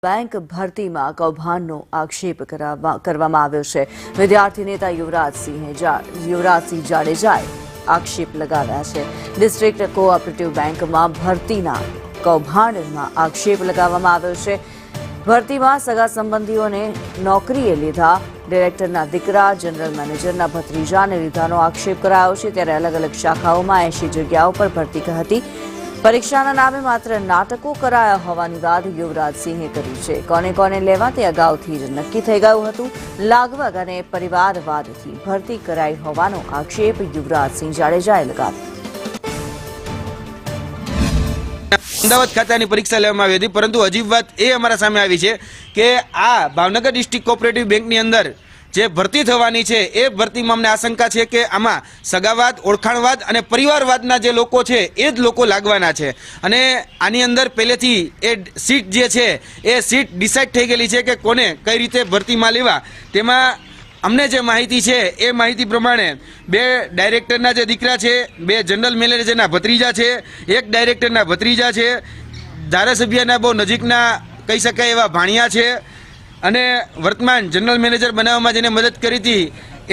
Bank भर्ती में कौभांडનો आक्षेप કરવામાં આવ્યો છે। विद्यार्थी नेता युवराजसिंह जाडेजाए आक्षेप लगाव्या છે। डिस्ट्रिक्ट कोऑपरेटिव बैंक में भर्तीना कौभांडમાં आक्षेप लगावવામાં આવ્યો છે। भर्तीમાં सगा संबंधीओने नौकरीए लीधा, डायरेक्टरना दीकरा जनरल मैनेजरना भत्रीजाने लीधानो आक्षेप करायो છે। त्यारे अलग अलग शाखाओमां 80 जग्याओ पर भर्ती હતી। परीक्षाना नामे मात्र नाटको कराया होवानी वात युवराजसिंहे करी छे। कोने कोने लेवा ते अगाउथी ज नक्की थई गयुं हतुं। लागवग अने परिवारवादथी भर्ती कराई होवानो आक्षेप युवराजसिंह जाडेजाए लगाव्यो। अमदावाद खातानी परीक्षा लेवामां आवी हती, परंतु अजीब बात ए अमारा सामे आवी छे के आ भावनगर डिस्ट्रिक्ट कोऑपरेटिव बेंकनी अंदर जे भर्ती थवानी छे ए भर्तीमां अमने आशंका छे के आमां सगावाद, ओळखाणवाद अने परिवारवादना जे लोको छे ए ज लोको लागवाना छे अने आनी अंदर पहेलेथी ए सीट जे छे ए सीट डिसाइड थई गेली छे के कोने कई रीते भर्तीमां लेवा। तेमां अमने जे माहिती छे ए माहिती प्रमाणे 2 डायरेक्टरना जे दीकरा छे, 2 जनरल मैनेजरना भत्रीजा छे, 1 डायरेक्टरना भत्रीजा छे, धारासभ्यना बहु नजीकना कही शकाय एवा भाणिया छे અને વર્તમાન જનરલ મેનેજર બનાવવામાં જેને મદદ કરી હતી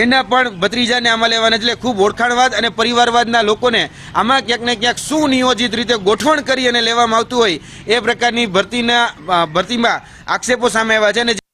એના પણ ભત્રીજાને આમાં લેવાના, એટલે ખૂબ ઓળખાણવાદ અને પરિવારવાદના લોકોને આમાં ક્યાંક ને ક્યાંક સુનિયોજિત રીતે ગોઠવણ કરી અને લેવામાં આવતું હોય એ પ્રકારની ભરતીમાં આક્ષેપો સામે આવ્યા છે।